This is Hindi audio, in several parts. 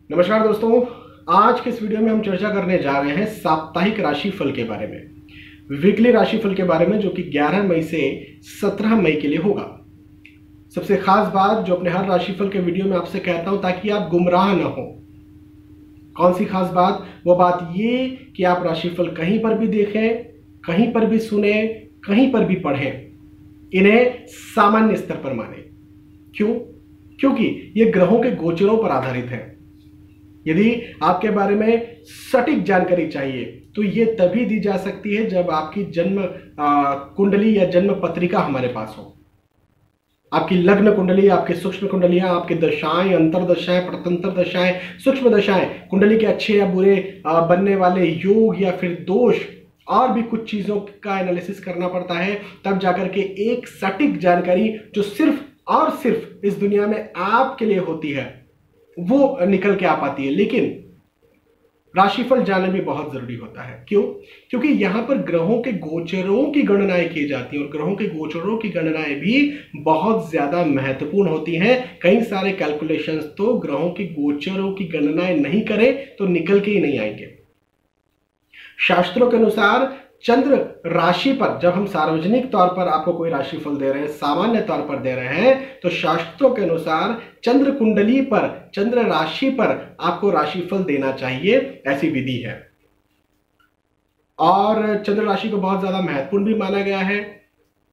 नमस्कार दोस्तों, आज के इस वीडियो में हम चर्चा करने जा रहे हैं साप्ताहिक राशिफल के बारे में, वीकली राशिफल के बारे में, जो कि 11 मई से 17 मई के लिए होगा। सबसे खास बात जो अपने हर राशिफल के वीडियो में आपसे कहता हूं ताकि आप गुमराह न हो। कौन सी खास बात? वो बात ये कि आप राशिफल कहीं पर भी देखें, कहीं पर भी सुने, कहीं पर भी पढ़ें, इन्हें सामान्य स्तर पर माने। क्यों? क्योंकि ये ग्रहों के गोचरों पर आधारित है। यदि आपके बारे में सटीक जानकारी चाहिए तो ये तभी दी जा सकती है जब आपकी जन्म कुंडली या जन्म पत्रिका हमारे पास हो। आपकी लग्न कुंडली, आपकी सूक्ष्म कुंडलियां, आपकी दशाएं, अंतरदशाएं, प्रतंत्र दशाएं, सूक्ष्म दशाएं, कुंडली के अच्छे या बुरे बनने वाले योग या फिर दोष और भी कुछ चीजों का एनालिसिस करना पड़ता है, तब जाकर के एक सटीक जानकारी जो सिर्फ और सिर्फ इस दुनिया में आपके लिए होती है वो निकल के आ पाती है। लेकिन राशिफल जानना भी बहुत जरूरी होता है। क्यों? क्योंकि यहां पर ग्रहों के गोचरों की गणनाएं की जाती हैं और ग्रहों के गोचरों की गणनाएं भी बहुत ज्यादा महत्वपूर्ण होती हैं। कई सारे कैलकुलेशंस तो ग्रहों के गोचरों की गणनाएं नहीं करें तो निकल के ही नहीं आएंगे। शास्त्रों के अनुसार चंद्र राशि पर, जब हम सार्वजनिक तौर पर आपको कोई राशिफल दे रहे हैं, सामान्य तौर पर दे रहे हैं, तो शास्त्रों के अनुसार चंद्र कुंडली पर, चंद्र राशि पर आपको राशिफल देना चाहिए, ऐसी विधि है। और चंद्र राशि को बहुत ज्यादा महत्वपूर्ण भी माना गया है।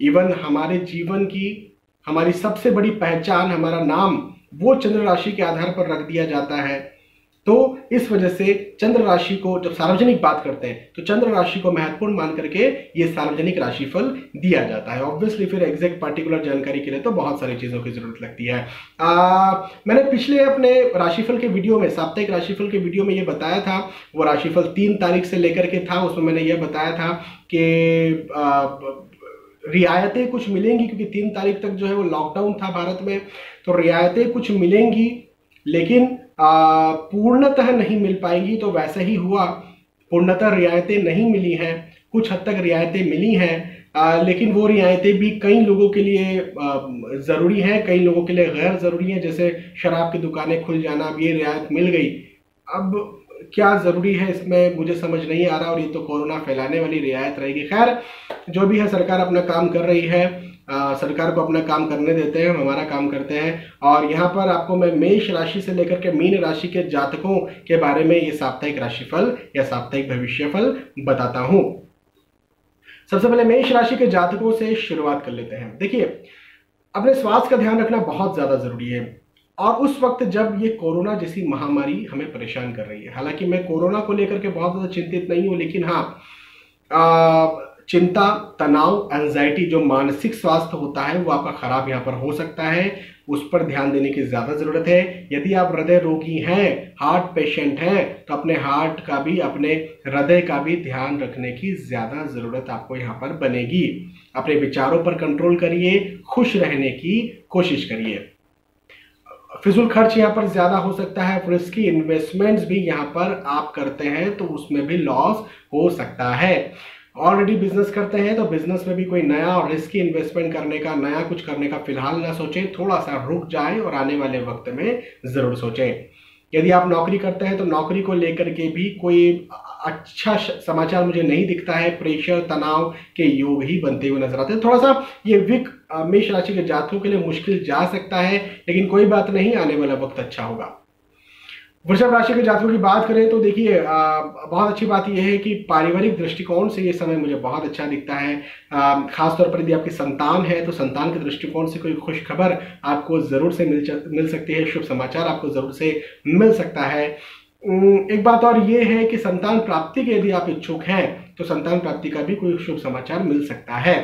इवन हमारे जीवन की हमारी सबसे बड़ी पहचान, हमारा नाम, वो चंद्र राशि के आधार पर रख दिया जाता है। तो इस वजह से चंद्र राशि को जब सार्वजनिक बात करते हैं तो चंद्र राशि को महत्वपूर्ण मान करके ये सार्वजनिक राशिफल दिया जाता है। ऑब्वियसली फिर एग्जैक्ट पार्टिकुलर जानकारी के लिए तो बहुत सारी चीजों की जरूरत लगती है। मैंने पिछले अपने राशिफल के वीडियो में, साप्ताहिक राशिफल के वीडियो में ये बताया था, वो राशिफल 3 तारीख से लेकर के था। उसमें मैंने ये बताया था कि रियायतें कुछ मिलेंगी, क्योंकि 3 तारीख तक जो है वो लॉकडाउन था भारत में, तो रियायतें कुछ मिलेंगी लेकिन पूर्णतः नहीं मिल पाएंगी। तो वैसे ही हुआ, पूर्णतः रियायतें नहीं मिली हैं, कुछ हद तक रियायतें मिली हैं, लेकिन वो रियायतें भी कई लोगों के लिए ज़रूरी हैं, कई लोगों के लिए गैर ज़रूरी हैं। जैसे शराब की दुकानें खुल जाना, अब ये रियायत मिल गई, अब क्या ज़रूरी है इसमें मुझे समझ नहीं आ रहा, और ये तो कोरोना फैलाने वाली रियायत रहेगी। खैर, जो भी है सरकार अपना काम कर रही है, सरकार को अपना काम करने देते हैं, हम हमारा काम करते हैं। और यहाँ पर आपको मैं मेष राशि से लेकर के मीन राशि के जातकों के बारे में ये साप्ताहिक राशिफल या साप्ताहिक भविष्यफल बताता हूं। सबसे पहले मेष राशि के जातकों से शुरुआत कर लेते हैं। देखिए, अपने स्वास्थ्य का ध्यान रखना बहुत ज्यादा जरूरी है, और उस वक्त जब ये कोरोना जैसी महामारी हमें परेशान कर रही है। हालांकि मैं कोरोना को लेकर के बहुत ज्यादा चिंतित नहीं हूं, लेकिन हाँ, चिंता, तनाव, एंजाइटी, जो मानसिक स्वास्थ्य होता है वो आपका खराब यहाँ पर हो सकता है, उस पर ध्यान देने की ज्यादा जरूरत है। यदि आप हृदय रोगी हैं, हार्ट पेशेंट हैं, तो अपने हार्ट का भी, अपने हृदय का भी ध्यान रखने की ज्यादा जरूरत आपको यहाँ पर बनेगी। अपने विचारों पर कंट्रोल करिए, खुश रहने की कोशिश करिए। फिजूल खर्च यहाँ पर ज्यादा हो सकता है, रिस्की इन्वेस्टमेंट्स भी यहाँ पर आप करते हैं तो उसमें भी लॉस हो सकता है। ऑलरेडी बिजनेस करते हैं तो बिजनेस में भी कोई नया और रिस्की इन्वेस्टमेंट करने का, नया कुछ करने का फिलहाल ना सोचें, थोड़ा सा रुक जाएं और आने वाले वक्त में जरूर सोचें। यदि आप नौकरी करते हैं तो नौकरी को लेकर के भी कोई अच्छा समाचार मुझे नहीं दिखता है। प्रेशर, तनाव के योग ही बनते हुए नजर आते हैं। थोड़ा सा ये वीक मेष राशि के जातकों के लिए मुश्किल जा सकता है, लेकिन कोई बात नहीं, आने वाला वक्त अच्छा होगा। वृषभ राशि के जातकों की बात करें तो देखिए, बहुत अच्छी बात यह है कि पारिवारिक दृष्टिकोण से ये समय मुझे बहुत अच्छा दिखता है। खासतौर पर यदि आपकी संतान है तो संतान के दृष्टिकोण से कोई खुश खबर आपको जरूर से मिल सकती है, शुभ समाचार आपको जरूर से मिल सकता है। एक बात और ये है कि संतान प्राप्ति के यदि आप इच्छुक हैं तो संतान प्राप्ति का भी कोई शुभ समाचार मिल सकता है।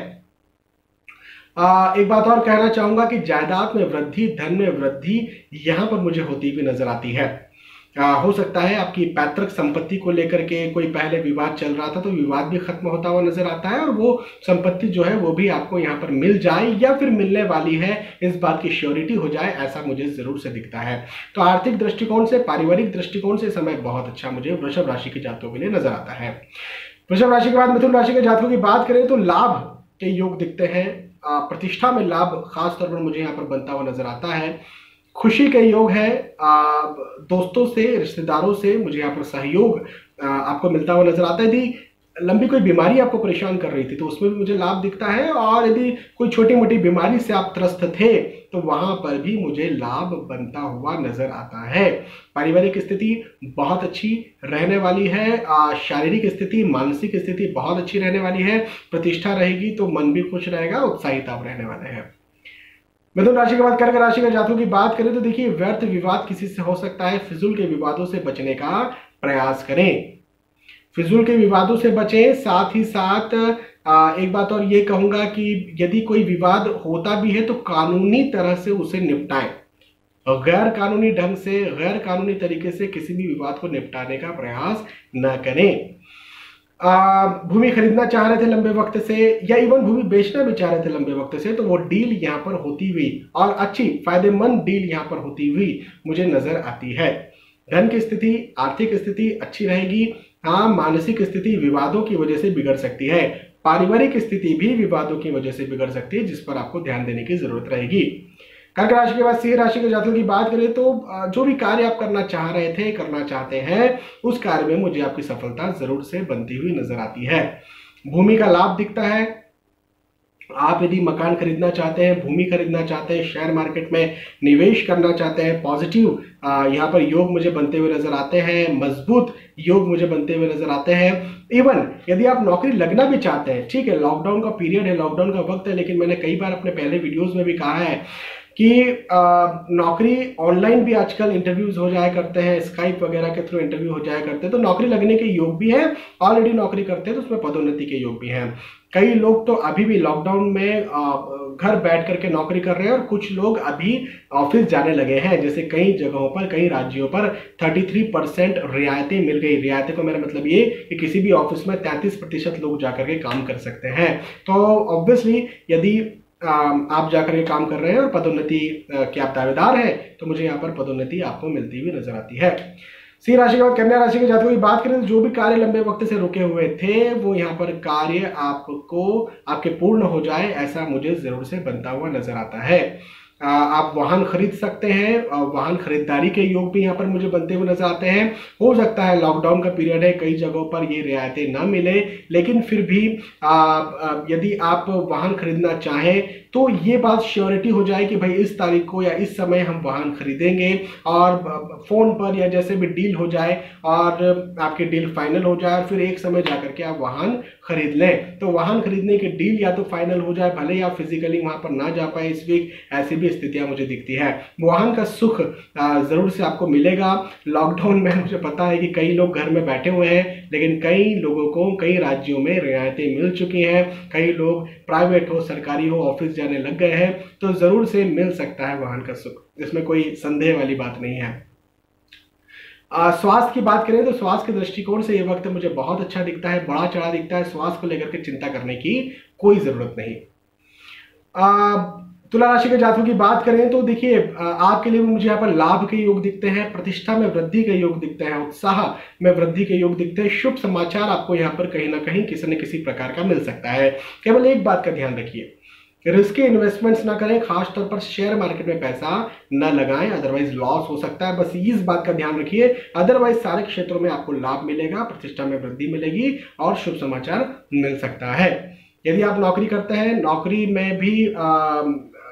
एक बात और कहना चाहूंगा कि जायदाद में वृद्धि, धन में वृद्धि यहाँ पर मुझे होती हुई नजर आती है। हो सकता है आपकी पैतृक संपत्ति को लेकर के कोई पहले विवाद चल रहा था तो विवाद भी खत्म होता हुआ नजर आता है, और वो संपत्ति जो है वो भी आपको यहाँ पर मिल जाए या फिर मिलने वाली है, इस बात की श्योरिटी हो जाए, ऐसा मुझे जरूर से दिखता है। तो आर्थिक दृष्टिकोण से, पारिवारिक दृष्टिकोण से समय बहुत अच्छा मुझे वृषभ राशि के जातकों के लिए नजर आता है। वृषभ राशि के बाद मिथुन राशि के जातकों की बात करें तो लाभ के योग दिखते हैं। प्रतिष्ठा में लाभ खास तौर पर मुझे यहाँ पर बनता हुआ नजर आता है। खुशी के योग है, दोस्तों से, रिश्तेदारों से मुझे यहाँ पर सहयोग आपको मिलता हुआ नजर आता है। यदि लंबी कोई बीमारी आपको परेशान कर रही थी तो उसमें भी मुझे लाभ दिखता है, और यदि कोई छोटी मोटी बीमारी से आप त्रस्त थे तो वहां पर भी मुझे लाभ बनता हुआ नजर आता है। पारिवारिक स्थिति बहुत अच्छी रहने वाली है, शारीरिक स्थिति, मानसिक स्थिति बहुत अच्छी रहने वाली है, प्रतिष्ठा रहेगी तो मन भी खुश रहेगा, उत्साहित आप रहने वाले हैं। मिथुन राशि के बाद कर्क राशि के जातकों की बात करें तो देखिए, व्यर्थ विवाद किसी से हो सकता है, फिजूल के विवादों से बचने का प्रयास करें, फिजूल के विवादों से बचें। साथ ही साथ एक बात और ये कहूंगा कि यदि कोई विवाद होता भी है तो कानूनी तरह से उसे निपटाएं, और गैर कानूनी ढंग से, गैर कानूनी तरीके से किसी भी विवाद को निपटाने का प्रयास न करें। भूमि खरीदना चाह रहे थे लंबे वक्त से, या इवन भूमि बेचना भी चाह रहे थे लंबे वक्त से, तो वो डील यहाँ पर होती हुई, और अच्छी फायदेमंद डील यहाँ पर होती हुई मुझे नजर आती है। धन की स्थिति, आर्थिक स्थिति अच्छी रहेगी। हाँ, मानसिक स्थिति विवादों की वजह से बिगड़ सकती है, पारिवारिक स्थिति भी विवादों की वजह से बिगड़ सकती है, जिस पर आपको ध्यान देने की जरूरत रहेगी। कर्क राशि के बाद सिंह राशि के जातकों की बात करें तो जो भी कार्य आप करना चाह रहे थे, करना चाहते हैं, उस कार्य में मुझे आपकी सफलता जरूर से बनती हुई नजर आती है। भूमि का लाभ दिखता है। आप यदि मकान खरीदना चाहते हैं, भूमि खरीदना चाहते हैं, शेयर मार्केट में निवेश करना चाहते हैं, पॉजिटिव यहाँ पर योग मुझे बनते हुए नजर आते हैं, मजबूत योग मुझे बनते हुए नजर आते हैं। इवन यदि आप नौकरी लगना भी चाहते हैं, ठीक है, लॉकडाउन का पीरियड है, लॉकडाउन का वक्त है, लेकिन मैंने कई बार अपने पहले वीडियोस में भी कहा है कि नौकरी ऑनलाइन भी आजकल इंटरव्यूज हो जाया करते हैं, स्काइप वगैरह के थ्रू इंटरव्यू हो जाया करते हैं, तो नौकरी लगने के योग भी हैं। ऑलरेडी नौकरी करते हैं तो उसमें पदोन्नति के योग भी हैं। कई लोग तो अभी भी लॉकडाउन में घर बैठ करके नौकरी कर रहे हैं, और कुछ लोग अभी ऑफिस जाने लगे हैं। जैसे कई जगहों पर, कई राज्यों पर 33% रियायतें मिल गई। रियायतें को मेरा मतलब ये कि किसी भी ऑफिस में 33% लोग जाकर के काम कर सकते हैं। तो ऑब्वियसली यदि आप जाकर के काम कर रहे हैं और पदोन्नति के आप दावेदार हैं, तो मुझे यहाँ पर पदोन्नति आपको मिलती हुई नजर आती है। सिंह राशि के बाद कन्या राशि के जातकों की बात करें तो जो भी कार्य लंबे वक्त से रुके हुए थे, वो यहाँ पर कार्य आपके पूर्ण हो जाए, ऐसा मुझे जरूर से बनता हुआ नजर आता है। आप वाहन खरीद सकते हैं, वाहन खरीदारी के योग भी यहाँ पर मुझे बनते हुए नजर आते हैं। हो सकता है लॉकडाउन का पीरियड है, कई जगहों पर ये रियायतें ना मिले, लेकिन फिर भी यदि आप वाहन खरीदना चाहें तो ये बात श्योरिटी हो जाए कि भाई इस तारीख को या इस समय हम वाहन खरीदेंगे, और फोन पर या जैसे भी डील हो जाए और आपकी डील फाइनल हो जाए, और फिर एक समय जाकर के आप वाहन खरीद लें। तो वाहन खरीदने की डील या तो फाइनल हो जाए, भले ही आप फिजिकली वहां पर ना जा पाए इस वीक, ऐसी भी स्थितियां मुझे दिखती है। वाहन का सुख जरूर से आपको मिलेगा। लॉकडाउन में मुझे पता है कि कई लोग घर में बैठे हुए हैं, लेकिन कई लोगों को कई राज्यों में रियायतें मिल चुकी हैं। कई लोग प्राइवेट हो, सरकारी हो, ऑफिस जाने लग गए हैं, तो जरूर से मिल सकता है वाहन का सुख, इसमें कोई संदेह वाली बात नहीं है। स्वास्थ्य की बात करें तो स्वास्थ्य के दृष्टिकोण से ये वक्त मुझे बहुत अच्छा दिखता है, बड़ा चढ़ा दिखता है। स्वास्थ्य को लेकर के चिंता करने की कोई जरूरत नहीं। तुला राशि के जातकों की बात करें तो देखिए, आपके लिए मुझे यहाँ पर लाभ के योग दिखते हैं, प्रतिष्ठा में वृद्धि के योग दिखते हैं, उत्साह में वृद्धि के योग दिखते हैं। शुभ समाचार आपको यहाँ पर कहीं ना कहीं किसी न किसी प्रकार का मिल सकता है। केवल एक बात का ध्यान रखिए, रिस्की इन्वेस्टमेंट्स ना करें, खासतौर पर शेयर मार्केट में पैसा न लगाएं, अदरवाइज लॉस हो सकता है। बस इस बात का ध्यान रखिए, अदरवाइज सारे क्षेत्रों में आपको लाभ मिलेगा, प्रतिष्ठा में वृद्धि मिलेगी और शुभ समाचार मिल सकता है। यदि आप नौकरी करते हैं, नौकरी में भी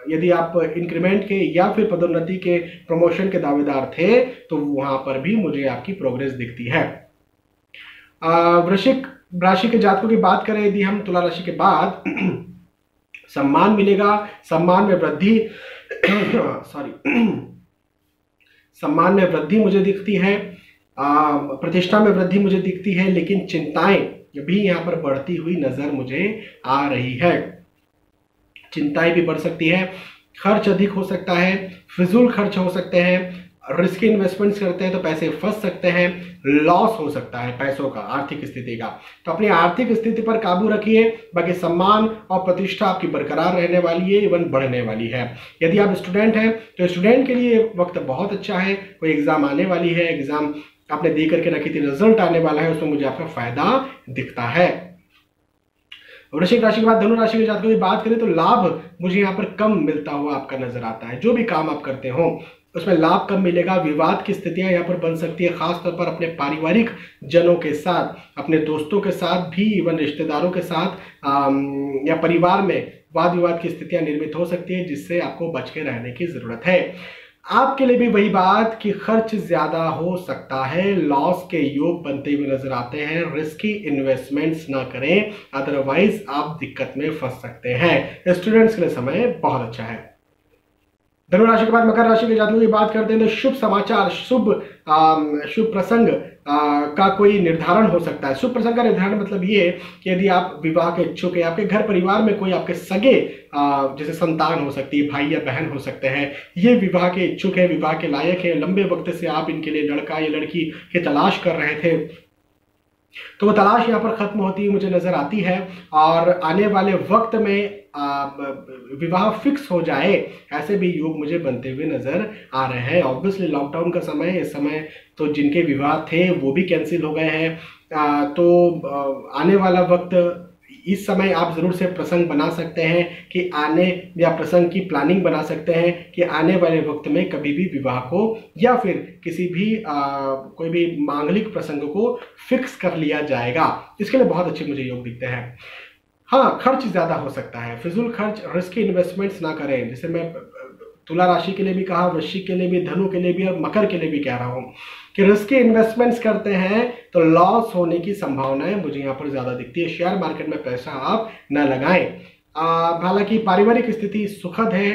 यदि आप इंक्रीमेंट के या फिर पदोन्नति के, प्रमोशन के दावेदार थे, तो वहां पर भी मुझे आपकी प्रोग्रेस दिखती है। वृश्चिक राशि के जातकों की बात करें यदि हम तुला राशि के बाद, सम्मान मिलेगा, सम्मान में वृद्धि सम्मान में वृद्धि मुझे दिखती है, प्रतिष्ठा में वृद्धि मुझे दिखती है, लेकिन चिंताएं भी यहाँ पर बढ़ती हुई नजर मुझे आ रही है। चिंताएं भी बढ़ सकती है, खर्च अधिक हो सकता है, फिजूल खर्च हो सकते हैं, रिस्की इन्वेस्टमेंट्स करते हैं तो पैसे फंस सकते हैं, लॉस हो सकता है पैसों का, आर्थिक स्थिति का। तो अपनी आर्थिक स्थिति पर काबू रखिए, बाकी सम्मान और प्रतिष्ठा आपकी बरकरार रहने वाली है, इवन बढ़ने वाली है। यदि आप स्टूडेंट हैं तो स्टूडेंट के लिए वक्त बहुत अच्छा है। कोई एग्जाम आने वाली है, एग्जाम आपने दे करके रखी थी, रिजल्ट आने वाला है, उसमें मुझे आपका फायदा दिखता है। वृश्चिक राशि के बाद धनु राशि के जातकों की बात करें तो लाभ मुझे यहाँ पर कम मिलता हुआ आपका नजर आता है। जो भी काम आप करते हो उसमें लाभ कम मिलेगा, विवाद की स्थितियां यहाँ पर बन सकती है, खासतौर पर अपने पारिवारिक जनों के साथ, अपने दोस्तों के साथ भी, इवन रिश्तेदारों के साथ या परिवार में वाद विवाद की स्थितियां निर्मित हो सकती है, जिससे आपको बच के रहने की जरूरत है। आपके लिए भी वही बात कि खर्च ज्यादा हो सकता है, लॉस के योग बनते हुए नजर आते हैं। रिस्की इन्वेस्टमेंट्स ना करें, अदरवाइज आप दिक्कत में फंस सकते हैं। स्टूडेंट्स के लिए समय बहुत अच्छा है। धनु राशि के बाद मकर राशि के जातकों की बात करते हैं तो शुभ समाचार, शुभ प्रसंग का कोई निर्धारण हो सकता है। शुभ प्रसंग का निर्धारण मतलब ये कि यदि आप विवाह के इच्छुक है, आपके घर परिवार में कोई आपके सगे जैसे संतान हो सकती है, भाई या बहन हो सकते हैं, ये विवाह के इच्छुक है, विवाह के लायक है, लंबे वक्त से आप इनके लिए लड़का या लड़की की तलाश कर रहे थे, तो वो तलाश यहाँ पर खत्म होती हुई मुझे नजर आती है। और आने वाले वक्त में विवाह फिक्स हो जाए, ऐसे भी योग मुझे बनते हुए नजर आ रहे हैं। ऑब्वियसली लॉकडाउन का समय है, इस समय तो जिनके विवाह थे वो भी कैंसिल हो गए हैं, तो आने वाला वक्त, इस समय आप जरूर से प्रसंग बना सकते हैं कि आने, या प्रसंग की प्लानिंग बना सकते हैं कि आने वाले वक्त में कभी भी विवाह को या फिर किसी भी कोई भी मांगलिक प्रसंग को फिक्स कर लिया जाएगा। इसके लिए बहुत अच्छे मुझे योग दिखते हैं। हाँ, खर्च ज्यादा हो सकता है, फिजूल खर्च, रिस्की इन्वेस्टमेंट्स ना करें। जैसे मैं तुला राशि के लिए भी कहा, वृश्चिक के लिए भी, धनु के लिए भी और मकर के लिए भी कह रहा हूं कि रिस्की इन्वेस्टमेंट्स करते हैं तो लॉस होने की संभावनाएं मुझे यहाँ पर ज्यादा दिखती है। शेयर मार्केट में पैसा आप न लगाएं। हालांकि पारिवारिक स्थिति सुखद है,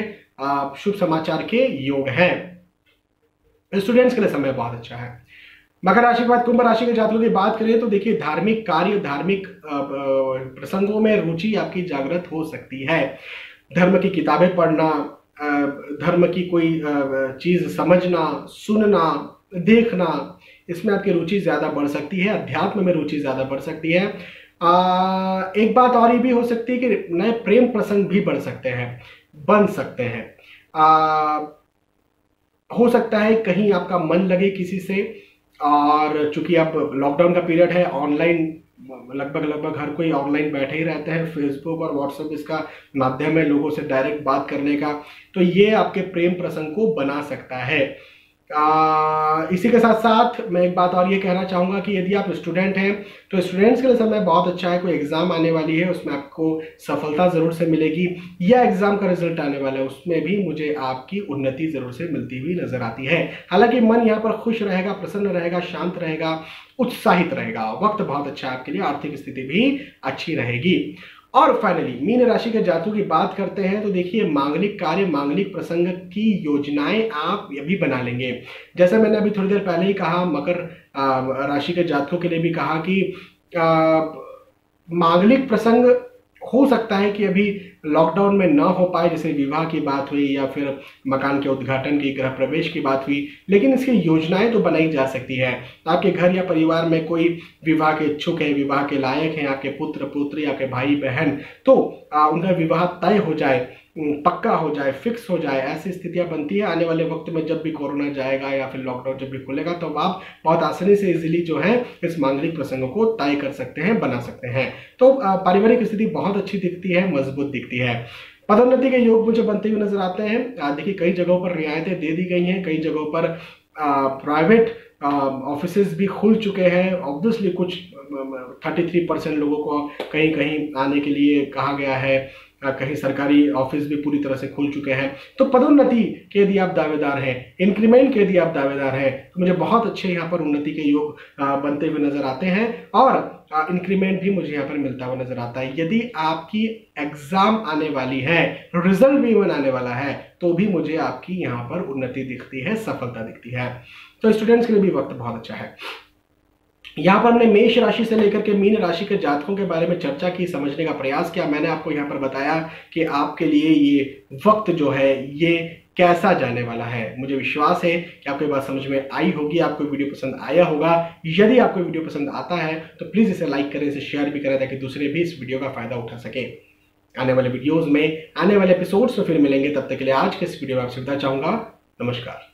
शुभ समाचार के योग है। स्टूडेंट्स के लिए समय बहुत अच्छा है। मकर राशि के बाद कुंभ राशि के जातकों की बात करें तो देखिए, धार्मिक कार्य, धार्मिक प्रसंगों में रुचि आपकी जागृत हो सकती है। धर्म की किताबें पढ़ना, धर्म की कोई चीज समझना, सुनना, देखना, इसमें आपकी रुचि ज्यादा बढ़ सकती है। अध्यात्म में रुचि ज्यादा बढ़ सकती है। एक बात और ये भी हो सकती है कि नए प्रेम प्रसंग भी बढ़ सकते हैं, बन सकते हैं। हो सकता है कहीं आपका मन लगे किसी से, और चूंकि अब लॉकडाउन का पीरियड है, ऑनलाइन लगभग हर कोई ऑनलाइन बैठे ही रहते हैं। फेसबुक और व्हाट्सएप इसका माध्यम है लोगों से डायरेक्ट बात करने का, तो ये आपके प्रेम प्रसंग को बना सकता है। इसी के साथ साथ मैं एक बात और ये कहना चाहूँगा कि यदि आप स्टूडेंट हैं तो स्टूडेंट्स के लिए समय बहुत अच्छा है। कोई एग्जाम आने वाली है, उसमें आपको सफलता ज़रूर से मिलेगी, या एग्जाम का रिजल्ट आने वाला है, उसमें भी मुझे आपकी उन्नति ज़रूर से मिलती हुई नजर आती है। हालांकि मन यहाँ पर खुश रहेगा, प्रसन्न रहेगा, शांत रहेगा, उत्साहित रहेगा। वक्त बहुत अच्छा है आपके लिए, आर्थिक स्थिति भी अच्छी रहेगी। और फाइनली मीन राशि के जातकों की बात करते हैं तो देखिए, मांगलिक कार्य, मांगलिक प्रसंग की योजनाएं आप अभी बना लेंगे। जैसे मैंने अभी थोड़ी देर पहले ही कहा, मकर राशि के जातकों के लिए भी कहा कि मांगलिक प्रसंग हो सकता है कि अभी लॉकडाउन में ना हो पाए, जैसे विवाह की बात हुई या फिर मकान के उद्घाटन की, गृह प्रवेश की बात हुई, लेकिन इसकी योजनाएं तो बनाई जा सकती है। आपके घर या परिवार में कोई विवाह के इच्छुक है, विवाह के लायक हैं, आपके पुत्र पुत्री, आपके भाई बहन, तो उनका विवाह तय हो जाए, पक्का हो जाए, फिक्स हो जाए, ऐसी स्थितियां बनती है। आने वाले वक्त में जब भी कोरोना जाएगा या फिर लॉकडाउन जब भी खुलेगा, तो आप बहुत आसानी से इजीली जो है इस मांगलिक प्रसंगों को तय कर सकते हैं, बना सकते हैं। तो पारिवारिक स्थिति बहुत अच्छी दिखती है, मजबूत दिखती है। पदोन्नति के योग मुझे बनते हुए नजर आते हैं। देखिए, कई जगहों पर रियायतें दे दी गई हैं, कई जगहों पर प्राइवेट ऑफिसेज भी खुल चुके हैं। ऑब्वियसली कुछ 33% लोगों को कहीं कहीं आने के लिए कहा गया है, कहीं सरकारी ऑफिस भी पूरी तरह से खुल चुके हैं। तो पदोन्नति के यदि आप दावेदार हैं, इंक्रीमेंट के यदि आप दावेदार हैं, तो मुझे बहुत अच्छे यहाँ पर उन्नति के योग बनते हुए नजर आते हैं, और इंक्रीमेंट भी मुझे यहाँ पर मिलता हुआ नजर आता है। यदि आपकी एग्जाम आने वाली है, रिजल्ट भी इवन आने वाला है, तो भी मुझे आपकी यहाँ पर उन्नति दिखती है, सफलता दिखती है। तो स्टूडेंट्स के लिए भी वक्त बहुत अच्छा है। यहाँ पर हमने मेष राशि से लेकर के मीन राशि के जातकों के बारे में चर्चा की, समझने का प्रयास किया। मैंने आपको यहाँ पर बताया कि आपके लिए ये वक्त जो है ये कैसा जाने वाला है। मुझे विश्वास है कि आपको बात समझ में आई होगी, आपको वीडियो पसंद आया होगा। यदि आपको वीडियो पसंद आता है तो प्लीज इसे लाइक करें, इसे शेयर भी करें, ताकि दूसरे भी इस वीडियो का फायदा उठा सके। आने वाले वीडियोज में, आने वाले एपिसोड्स में फिर मिलेंगे। तब तक के लिए आज के इस वीडियो में आपसे विदा चाहूंगा। नमस्कार।